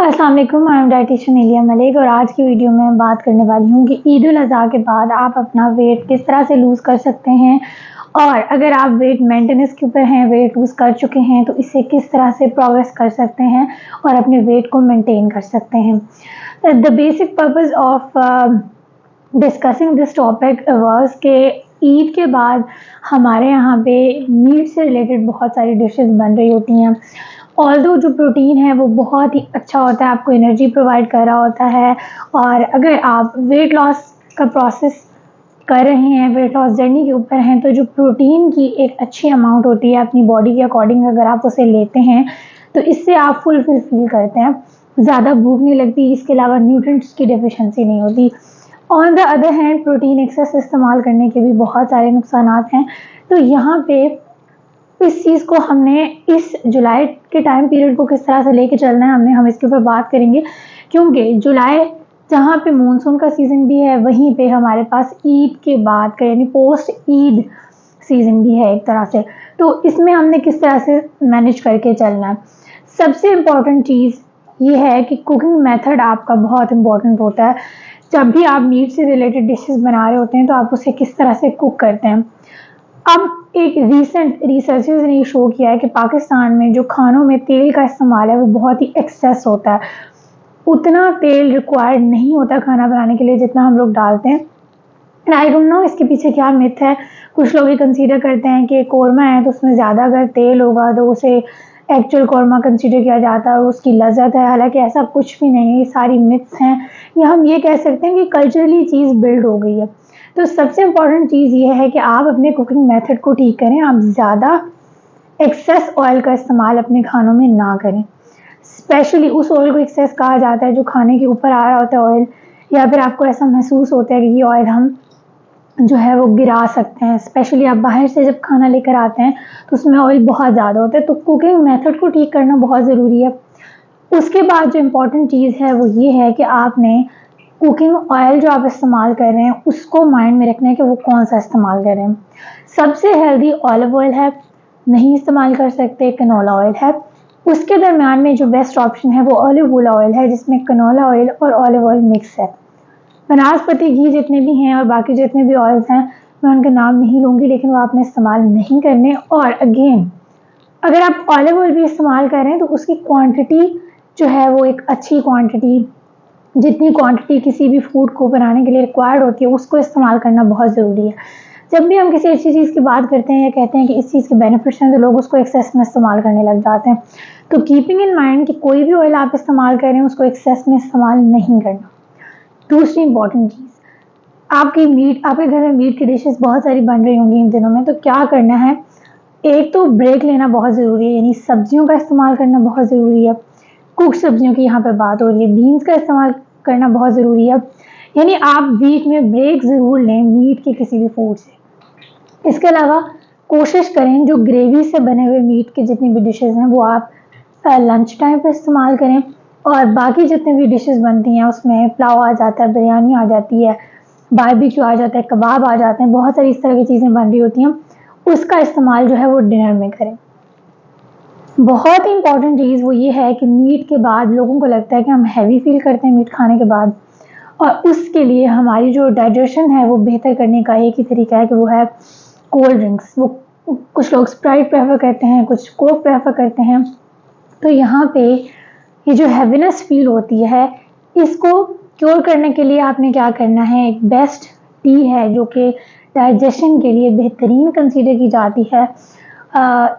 अस्सलाम वालेकुम, I am dietitian Aliya Malik और आज की वीडियो में मैं बात करने वाली हूँ कि ईद उल अज़हा के बाद आप अपना वेट किस तरह से लूज़ कर सकते हैं और अगर आप वेट मेंटेनेंस के ऊपर हैं, वेट लूज़ कर चुके हैं तो इससे किस तरह से प्रोग्रेस कर सकते हैं और अपने वेट को मेंटेन कर सकते हैं। The basic purpose of discussing this topic was कि ईद के बाद हमारे यहाँ पे मीट से रिलेटेड बहुत सारी डिशेस बन रही होती हैं। ऑल्दो जो प्रोटीन है वो बहुत ही अच्छा होता है, आपको एनर्जी प्रोवाइड कर रहा होता है और अगर आप वेट लॉस का प्रोसेस कर रहे हैं, वेट लॉस जर्नी के ऊपर हैं, तो जो प्रोटीन की एक अच्छी अमाउंट होती है अपनी बॉडी के अकॉर्डिंग अगर आप उसे लेते हैं तो इससे आप फुलफिल फील करते हैं, ज़्यादा भूख नहीं लगती, इसके अलावा न्यूट्रिएंट्स की डेफिशिएंसी नहीं होती। On the other hand protein excess इस्तेमाल करने के भी बहुत सारे नुकसानात हैं। तो यहाँ पे इस चीज़ को हमने इस जुलाई के टाइम पीरियड को किस तरह से लेके चलना है हम इसके ऊपर बात करेंगे, क्योंकि जुलाई जहाँ पे मानसून का सीज़न भी है वहीं पे हमारे पास ईद के बाद का यानी पोस्ट ईद सीज़न भी है एक तरह से। तो इसमें हमने किस तरह से मैनेज करके चलना है। सबसे इम्पॉर्टेंट चीज़ ये है कि कुकिंग मेथड आपका बहुत इम्पॉर्टेंट होता है। जब भी आप मीट से रिलेटेड डिशेस बना रहे होते हैं तो आप उसे किस तरह से कुक करते हैं। अब एक रीसेंट रिसर्चर्स ने शो किया है कि पाकिस्तान में जो खानों में तेल का इस्तेमाल है वो बहुत ही एक्सेस होता है, उतना तेल रिक्वायर्ड नहीं होता खाना बनाने के लिए जितना हम लोग डालते हैं। आई डोंट नो इसके पीछे क्या मिथ है। कुछ लोग ये कंसीडर करते हैं कि कौरमा है तो उसमें ज़्यादा अगर तेल होगा तो उसे एक्चुअल कौरमा कंसीडर किया जाता है और उसकी लज्जत है, हालांकि ऐसा कुछ भी नहीं है, ये सारी मिथ्स हैं। या हम ये कह सकते हैं कि कल्चरली चीज़ बिल्ड हो गई है। तो सबसे इम्पॉर्टेंट चीज़ ये है कि आप अपने कुकिंग मेथड को ठीक करें, आप ज़्यादा एक्सेस ऑयल का इस्तेमाल अपने खानों में ना करें। स्पेशली उस ऑयल को एक्सेस कहा जाता है जो खाने के ऊपर आ रहा होता है ऑयल, या फिर आपको ऐसा महसूस होता है कि ये ऑयल हम जो है वो गिरा सकते हैं। स्पेशली आप बाहर से जब खाना लेकर आते हैं तो उसमें ऑयल बहुत ज़्यादा होता है, तो कुकिंग मेथड को ठीक करना बहुत ज़रूरी है। उसके बाद जो इम्पोर्टेंट चीज़ है वो ये है कि आपने कुकिंग ऑयल जो आप इस्तेमाल कर रहे हैं उसको माइंड में रखना है कि वो कौन सा इस्तेमाल कर रहे हैं। सबसे हेल्दी ऑलिव ऑयल है, नहीं इस्तेमाल कर सकते कनोला ऑयल है। उसके दरमियान में जो बेस्ट ऑप्शन है वो ऑलिव ऑयल है जिसमें कनोला ऑयल और ऑलिव ऑयल मिक्स है। वनस्पति घी जितने भी हैं और बाकी जितने भी ऑयल्स हैं मैं उनके नाम नहीं लूँगी, लेकिन वो आपने इस्तेमाल नहीं करने। और अगेन अगर आप ऑलिव ऑयल भी इस्तेमाल कर रहे हैं तो उसकी क्वांटिटी जो है वो एक अच्छी क्वांटिटी, जितनी क्वांटिटी किसी भी फूड को बनाने के लिए रिक्वायर्ड होती है उसको इस्तेमाल करना बहुत ज़रूरी है। जब भी हम किसी अच्छी चीज़ की बात करते हैं या कहते हैं कि इस चीज़ के बेनिफिट्स हैं तो लोग उसको एक्सेस में इस्तेमाल करने लग जाते हैं। तो कीपिंग इन माइंड कि कोई भी ऑयल आप इस्तेमाल करें उसको एक्सेस में इस्तेमाल नहीं करना। दूसरी इंपॉर्टेंट चीज़, आपके घर में मीट की डिशेस बहुत सारी बन रही होंगी इन दिनों में, तो क्या करना है, एक तो ब्रेक लेना बहुत ज़रूरी है, यानी सब्जियों का इस्तेमाल करना बहुत ज़रूरी है। कुक सब्जियों की यहाँ पे बात हो रही है, बीन्स का इस्तेमाल करना बहुत ज़रूरी है, यानी आप वीक में ब्रेक ज़रूर लें मीट के किसी भी फूड से। इसके अलावा कोशिश करें जो ग्रेवी से बने हुए मीट के जितनी भी डिशेस हैं वो आप लंच टाइम पे इस्तेमाल करें। और बाकी जितने भी डिशेस बनती हैं उसमें पुलाव आ जाता है, बिरयानी आ जाती है, बारबेक्यू आ जाता है, कबाब आ जाते हैं, बहुत सारी इस तरह की चीज़ें बन रही होती हैं, उसका इस्तेमाल जो है वो डिनर में करें। बहुत ही इंपॉर्टेंट चीज़ वो ये है कि मीट के बाद लोगों को लगता है कि हम हैवी फील करते हैं मीट खाने के बाद, और उसके लिए हमारी जो डाइजेशन है वो बेहतर करने का एक ही तरीका है कि वो है कोल्ड ड्रिंक्स। वो कुछ लोग स्प्राइट प्रेफर करते हैं, कुछ कोक प्रेफर करते हैं। तो यहाँ पे ये जो हैवीनेस फील होती है इसको क्योर करने के लिए आपने क्या करना है, एक बेस्ट टी है जो कि डाइजेशन के लिए बेहतरीन कंसीडर की जाती है।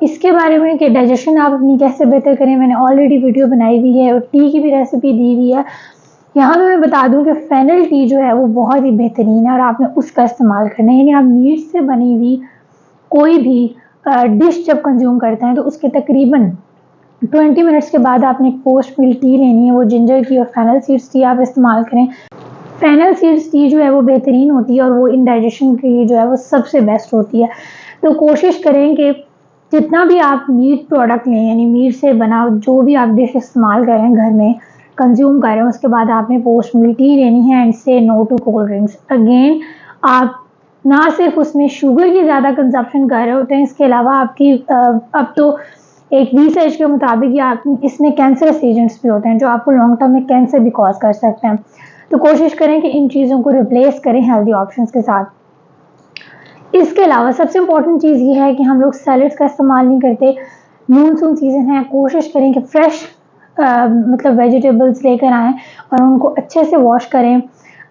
इसके बारे में कि डाइजेशन आप अपनी कैसे बेहतर करें मैंने ऑलरेडी वीडियो बनाई हुई है और टी की भी रेसिपी दी हुई है। यहाँ पे मैं बता दूं कि फेनल टी जो है वो बहुत ही बेहतरीन है और आपने उसका इस्तेमाल करना है। यानी आप मीट से बनी हुई कोई भी डिश जब कंज्यूम करते हैं तो उसके तकरीबन 20 मिनट्स के बाद आपने एक पोस्ट मील टी लेनी है, वो जिंजर की और फेनल सीड्स टी आप इस्तेमाल करें। फेनल सीड्स टी जो है वो बेहतरीन होती है और वो इंडाइजेशन के लिए जो है वो सबसे बेस्ट होती है। तो कोशिश करें कि जितना भी आप मीट प्रोडक्ट लें, यानी मीट से बना जो भी आप डिश इस्तेमाल करें घर में कंज्यूम करें, उसके बाद आपने पोस्ट मील टी लेनी है and say no to cold drinks. Again आप ना सिर्फ उसमें शुगर की ज़्यादा कंजप्शन कर रहे होते हैं, इसके अलावा आपकी अब तो एक रिसर्च के मुताबिक इसमें कैंसरस एजेंट्स भी होते हैं जो आपको लॉन्ग टर्म में कैंसर भी कॉज कर सकते हैं। तो कोशिश करें कि इन चीज़ों को रिप्लेस करें हेल्दी ऑप्शंस के साथ। इसके अलावा सबसे इम्पोर्टेंट चीज़ ये है कि हम लोग सैलड्स का इस्तेमाल नहीं करते। मानसून सीज़न है, कोशिश करें कि फ्रेश मतलब वेजिटेबल्स लेकर आएँ और उनको अच्छे से वॉश करें,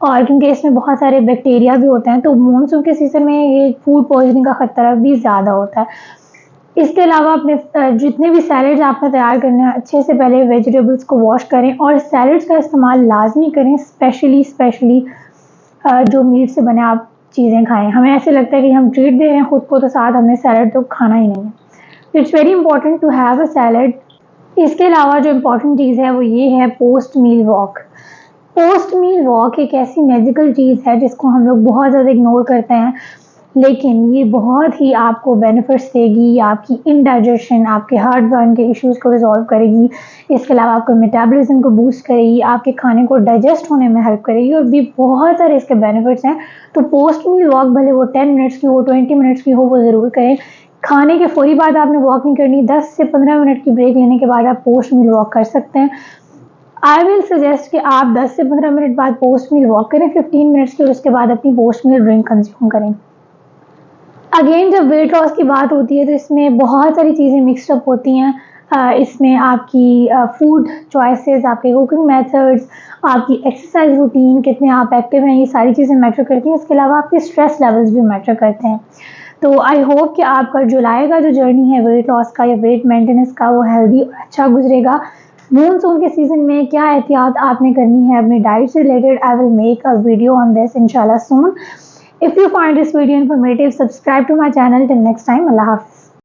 और क्योंकि इसमें बहुत सारे बैक्टीरिया भी होते हैं तो मानसून के सीज़न में ये फूड पॉइजनिंग का खतरा भी ज़्यादा होता है। इसके अलावा अपने जितने भी सैलड्स आपने तैयार करने हैं, अच्छे से पहले वेजिटेबल्स को वॉश करें और सैलड्स का इस्तेमाल लाजमी करें, स्पेशली जो मीट से बने आप चीज़ें खाएं। हमें ऐसे लगता है कि हम ट्रीट दे रहे हैं खुद को, तो साथ हमने सैलड तो खाना ही नहीं है। तो it's very important to have a salad. इसके अलावा जो इम्पोर्टेंट चीज़ है वो ये है post meal walk. Post meal walk एक ऐसी मैजिकल चीज़ है जिसको हम लोग बहुत ज़्यादा इग्नोर करते हैं, लेकिन ये बहुत ही आपको बेनिफिट्स देगी, आपकी इंडाइजेशन, आपके हार्ट बर्न के इश्यूज़ को रिजॉल्व करेगी। इसके अलावा आपके मेटाबॉलिज्म को बूस्ट करेगी, आपके खाने को डाइजेस्ट होने में हेल्प करेगी, और भी बहुत सारे इसके बेनिफिट्स हैं। तो पोस्ट मील वॉक भले वो 10 मिनट्स की हो, 20 मिनट्स की हो, वो ज़रूर करें। खाने के फौरी बाद आपने वॉक नहीं करनी, 10 से 15 मिनट की ब्रेक लेने के बाद आप पोस्ट मील वॉक कर सकते हैं। आई विल सजेस्ट कि आप 10 से 15 मिनट बाद पोस्ट मील वॉक करें 15 मिनट्स की, और उसके बाद अपनी पोस्ट मील ड्रिंक कंज्यूम करें। अगेन जब वेट लॉस की बात होती है तो इसमें बहुत सारी चीज़ें मिक्सड अप होती हैं। इसमें आपकी फूड चॉइसेस, आपके कुकिंग मेथड्स, आपकी एक्सरसाइज रूटीन, कितने आप एक्टिव हैं, ये सारी चीज़ें मैटर करती हैं। इसके अलावा आपके स्ट्रेस लेवल्स भी मैटर करते हैं। तो आई होप कि आपका जुलाई का जो जर्नी है वेट लॉस का या वेट मेंटेनेंस का, वो हेल्दी और अच्छा गुजरेगा। मानसून के सीज़न में क्या एहतियात आपने करनी है अपनी डाइट से related, I will make a video on this इंशाल्लाह सून। If you find this video informative, subscribe to my channel. Till next time, Allah Hafiz.